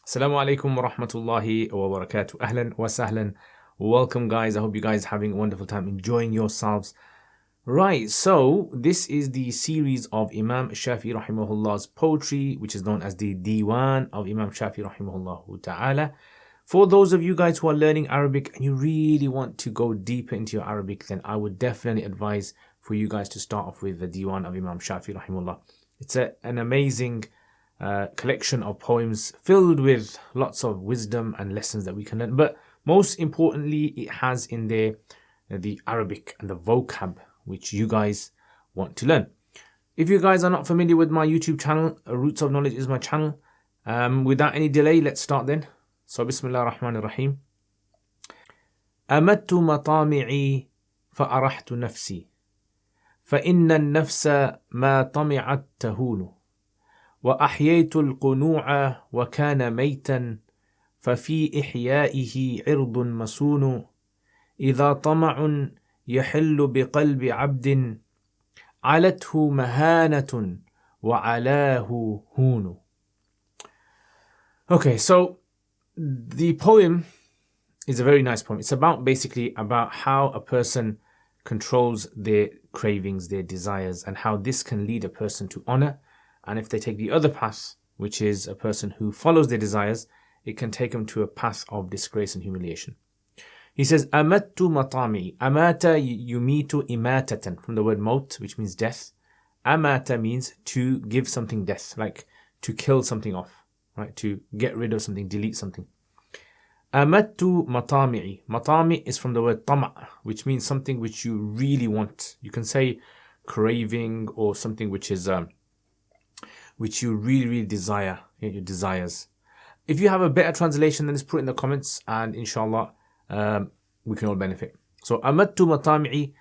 Assalamu alaikum wa rahmatullahi wa barakatuh. Ahlan wa sahlan. Welcome, guys. I hope you guys are having a wonderful time, enjoying yourselves. Right, so this is the series of Imam Shafi rahimahullah's poetry, which is known as the Diwan of Imam Shafi rahimahullah ta'ala. For those of you guys who are learning Arabic and you really want to go deeper into your Arabic, then I would definitely advise for you guys to start off with the Diwan of Imam Shafi rahimahullah. It's an amazing collection of poems filled with lots of wisdom and lessons that we can learn. But most importantly, it has in there the Arabic and the vocab which you guys want to learn. If you guys are not familiar with my YouTube channel, Roots of Knowledge is my channel. Without any delay, let's start then. So, Bismillah ar-Rahman ar-Rahim. أمدت مطامعي فأرحت نفسي فإن النفس ما طمعت تهون وأحييت القنوع وكان ميتا ففي إحيائه عرض مسون إذا طمع يحل بقلب عبد علته مهانة وعلاه هون. Okay, so the poem is a very nice poem. It's basically about how a person controls their cravings, their desires, and how this can lead a person to honor. And if they take the other path, which is a person who follows their desires, it can take them to a path of disgrace and humiliation. He says, Amattu matami. Amata yumitu imatatan, from the word maut, which means death. Amata means to give something death, like to kill something off, right? To get rid of something, delete something. Amattu matami'i. Matami is from the word tama', which means something which you really want. You can say craving or something which is which you really desire, your desires. If you have a better translation, then just put it in the comments, and inshallah, we can all benefit. So, amattu matami'i,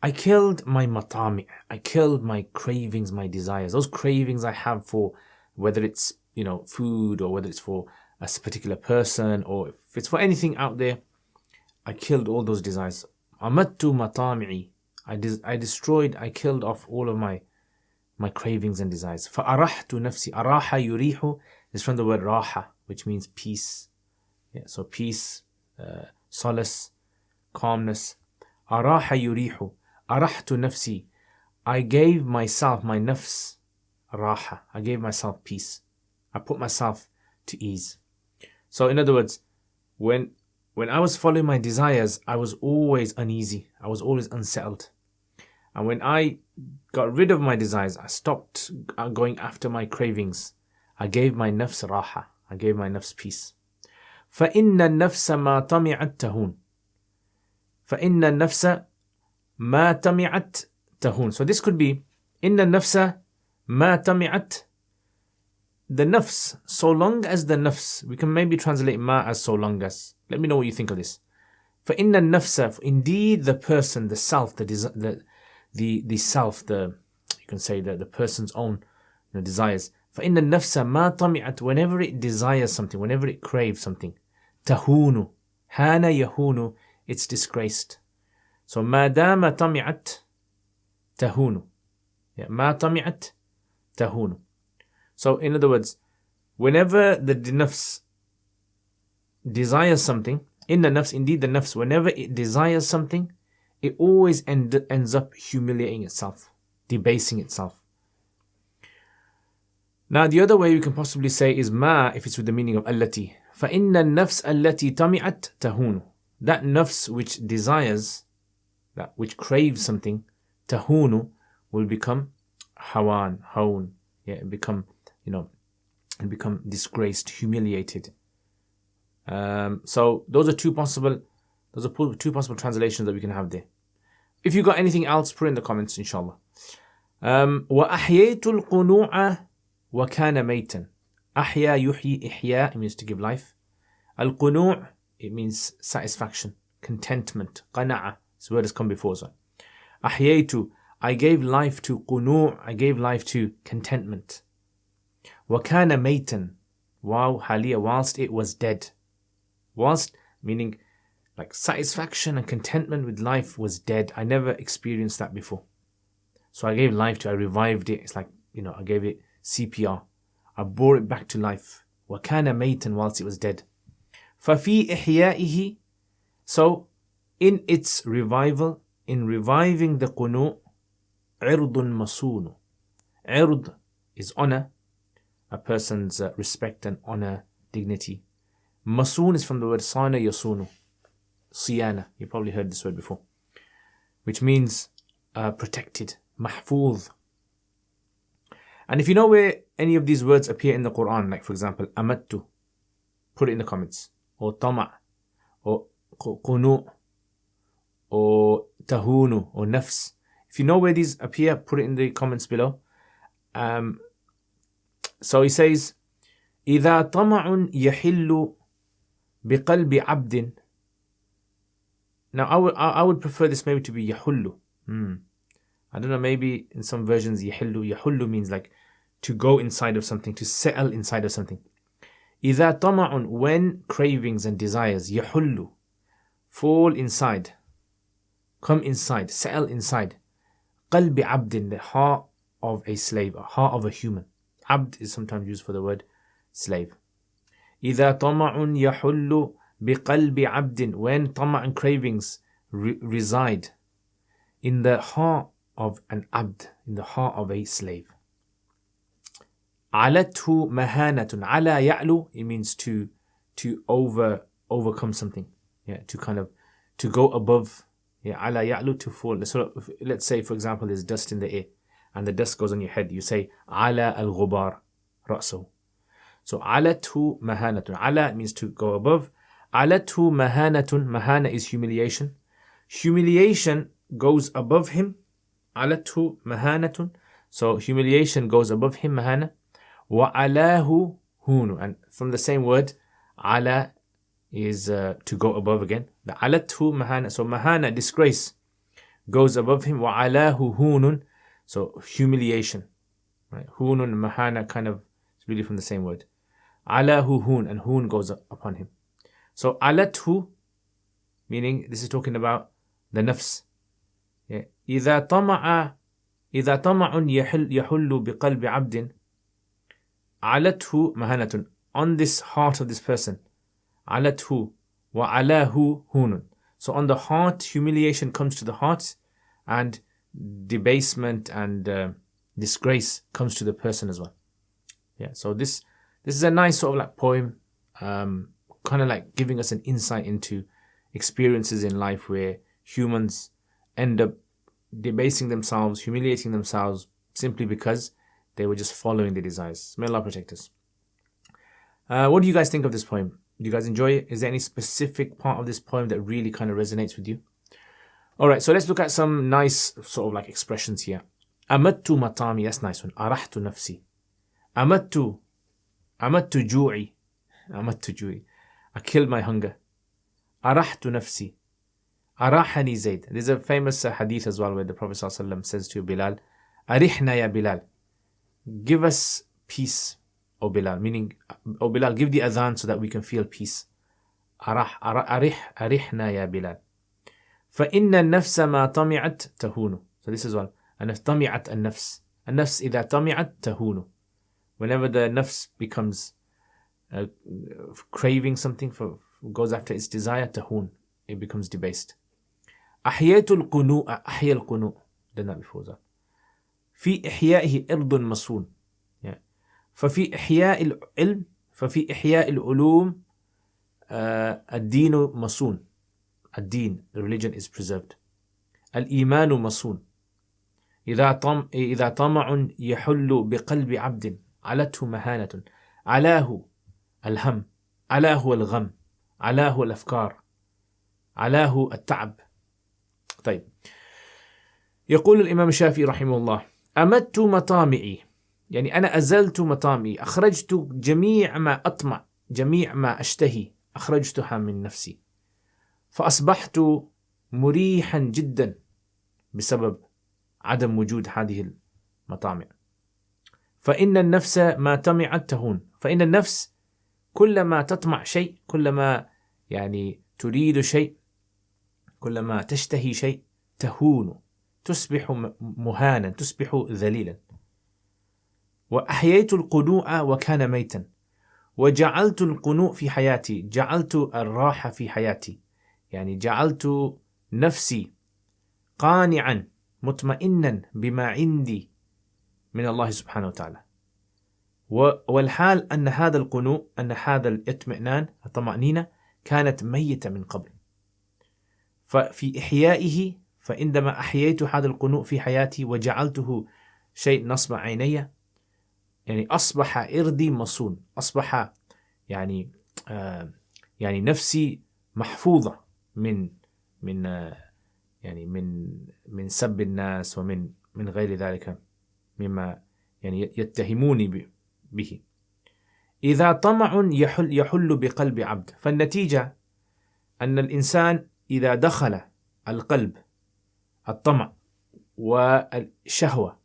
I killed my matami', I killed my cravings, my desires. Those cravings I have for, whether it's, food, or whether it's for a particular person, or if it's for anything out there, I killed all those desires. Amattu matami'i, I destroyed, I killed off all of my cravings and desires. فَأَرَحْتُ نَفْسِي. أَرَاحَ يُرِيحُ is from the word raha, which means peace. Yeah, so peace, solace, calmness. أَرَاحَ يُرِيحُ. أَرَحْتُ نَفْسِي. I gave myself, my nafs, raha. I gave myself peace. I put myself to ease. So in other words, when I was following my desires, I was always uneasy. I was always unsettled. And when I got rid of my desires, I stopped going after my cravings. I gave my nafs raha. I gave my nafs peace. فَإِنَّ النَّفْسَ مَا طَمِعَتْ تَهُونَ. فَإِنَّ النَّفْسَ مَا طَمِعَتْ تَهُونَ. So this could be إِنَّ النَّفْسَ مَا طَمِعَتْ. The nafs, so long as the nafs, we can maybe translate ma as so long as. Let me know what you think of this. فَإِنَّ النَّفْسَ, indeed the person, the self, the self, you can say the person's own desires. فَإِنَّ النَّفْسَ مَا طَمِعَتْ. Whenever it desires something, whenever it craves something, تَهُونُ. هَانَ يَهُونُ. It's disgraced. So مَا دَامَ طَمِعَتْ تَهُونُ. مَا طَمِعَتْ تَهُونُ. So in other words, whenever the nafs desires something, in the nafs, indeed the nafs, whenever it desires something, it always ends up humiliating itself, debasing itself. Now the other way we can possibly say is ma, if it's with the meaning of allati. فَإِنَّ النَّفْسَ الَّتِي طَمِعَتْ تَهُونُ. That nafs which desires, that which craves something, tahunu, will become hawan, haun. Yeah, become disgraced, humiliated. So those are two possible translations that we can have there. If you got anything else, put it in the comments, inshallah. وَأَحْيَيْتُ الْقُنُوعَ وَكَانَ مَيْتًا. أحيا يحيي إحياء, it means to give life. القنوع, it means satisfaction, contentment. قناعة, this word has come before as well. أحييت, I gave life to قنوع, I gave life to contentment. وَكَانَ مَيْتًا. Wow, haliya, whilst it was dead. Whilst, meaning like satisfaction and contentment with life was dead. I never experienced that before. So I gave life to it, I revived it. It's like, I gave it CPR. I brought it back to life. وَكَانَ مَيْتًا, whilst it was dead. فَفِي إِحْيَائِهِ, so in its revival, in reviving the qunu', عِرْضٌ مَصُونٌ. عِرْض is honor, a person's respect and honor, dignity. Masoon is from the word sana yasunu, siyana. You probably heard this word before, which means protected, mahfuz. And if you know where any of these words appear in the Quran, like for example, amattu, put it in the comments, or tama', or qunu', or tahunu, or nafs. If you know where these appear, put it in the comments below. So he says, إِذَا طَمَعٌ يَحِلُّ بِقَلْبِ عَبْدٍ. Now I would prefer this maybe to be يَحُلُّ. I don't know, maybe in some versions يَحِلُّ. يَحُلُّ means like to go inside of something, to settle inside of something. إِذَا طَمَعٌ, when cravings and desires, يَحُلُّ, fall inside, come inside, settle inside. قَلْبِ عَبْدٍ, the heart of a slave, a heart of a human. Abd is sometimes used for the word slave. إِذَا طَمَعٌ يَحُلُّ بِقَلْبِ عَبْدٍ, when tama' and cravings reside in the heart of an abd, in the heart of a slave. عَلَتْهُ مَهَانَةٌ. عَلَى يَعْلُ, it means to overcome something. Yeah, to kind of, to go above. Yeah, عَلَى يَعْلُ, to fall. So let's say, for example, there's dust in the air, and the dust goes on your head. You say, عَلَى الْغُبَارِ رَأْسُهُ. So, عَلَتْهُ مَهَانَةٌ. عَلَى means to go above. عَلَتْهُ مَهَانَةٌ. Mahana is humiliation. Humiliation goes above him. عَلَتْهُ مَهَانَةٌ. So, humiliation goes above him, mahana. وَعَلَاهُ هُونُ. And from the same word, عَلَى is to go above again. The عَلَتْهُ mahana. So, mahana, disgrace, goes above him. وَعَلَاهُ هُونٌ. So, humiliation. Right? Hunun and mahana kind of is really from the same word. Alahu hun, and hun goes upon him. So alathu, meaning this is talking about the nafs. إذا طمع يحل بقلب عبد علته مهانة, on this heart of this person. علته وعلاه هون. So on the heart, humiliation comes to the heart, and debasement and disgrace comes to the person as well. Yeah, so this is a nice sort of like poem, kind of like giving us an insight into experiences in life where humans end up debasing themselves, humiliating themselves, simply because they were just following their desires. May Allah protect us. What do you guys think of this poem? Do you guys enjoy it? Is there any specific part of this poem that really kind of resonates with you? Alright, so let's look at some nice sort of like expressions here. Amattu matami, that's nice one. Arahtu nafsi. Amattu ju'i. Amattu ju'i. I killed my hunger. Arahtu nafsi. Arahani Zayd. There's a famous hadith as well where the Prophet ﷺ says to Bilal, Arihna ya Bilal. Give us peace, O Bilal. Meaning, O Bilal, give the adhan so that we can feel peace. Arihna ya Bilal. فَإِنَّ النَّفْسَ مَا طَمِعَتْ تَهُونُ. So this is one. And if طَمِعَتْ النَّفْس. النَّفْس إِذَا طَمِعَتْ تَهُونُ. Whenever the nafs becomes craving something, goes after its desire, tahun, it becomes debased. أحييت القنوء. أحيا القنوء. Done that before that. في إحيائه إرض مصون. Yeah. ففي إحياء العلم. ففي إحياء العلوم الدين مصون. الدين, the religion, is preserved. الإيمان مصون. إذا طمع يحل بقلب عبد علته مهانة. علاه الهم. علاه الغم. علاه الأفكار. علاه التعب. طيب. يقول الإمام الشافعي رحمه الله: أمدت مطامعي، يعني أنا أزلت مطامعي، أخرجت جميع ما أطمع، جميع ما أشتهي، أخرجتها من نفسي، فأصبحت مريحا جدا بسبب عدم وجود هذه المطامع. فإن النفس ما طمعت تهون. فإن النفس كلما تطمع شيء، كلما يعني تريد شيء، كلما تشتهي شيء، تهون، تصبح مهانا، تصبح ذليلا. وأحييت القنوع وكان ميتا. وجعلت القنوء في حياتي، جعلت الراحة في حياتي، يعني جعلت نفسي قانعا مطمئنا بما عندي من الله سبحانه وتعالى. والحال أن هذا القنوء، أن هذا الاطمئنان، الطمأنينة، كانت ميتة من قبل. ففي إحيائه، فعندما أحييت هذا القنوء في حياتي وجعلته شيء نصب عيني، يعني أصبح إردي مصون، أصبح يعني يعني نفسي محفوظة من يعني من سب الناس ومن غير ذلك مما يعني يتهموني به. إذا طمع يحل بقلب عبد، فالنتيجة أن الإنسان إذا دخل القلب الطمع والشهوة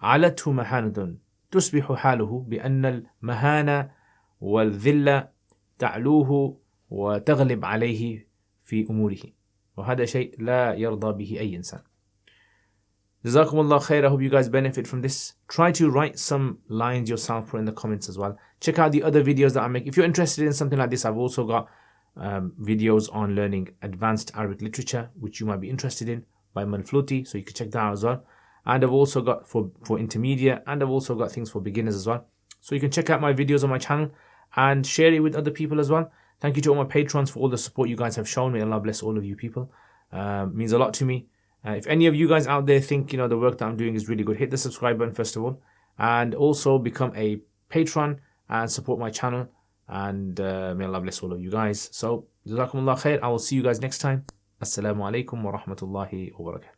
علته مهانة، تصبح حاله بأن المهانة والذلة تعلوه وتغلب عليه في أموره، وهذا شيء لا يرضى به أي إنسان. Jazakum Allah khair. I hope you guys benefit from this. Try to write some lines yourself, put in the comments as well. Check out the other videos that I make. If you're interested in something like this, I've also got videos on learning advanced Arabic literature, which you might be interested in, by Manfluti, so you can check that out as well. And I've also got for intermediate, and I've also got things for beginners as well. So you can check out my videos on my channel and share it with other people as well. Thank you to all my patrons for all the support you guys have shown. May Allah bless all of you people. Means a lot to me. If any of you guys out there think the work that I'm doing is really good, hit the subscribe button first of all, and also become a patron and support my channel. And may Allah bless all of you guys. So, Jazakumullah khair. I will see you guys next time. Assalamu alaikum wa rahmatullahi wa barakatuh.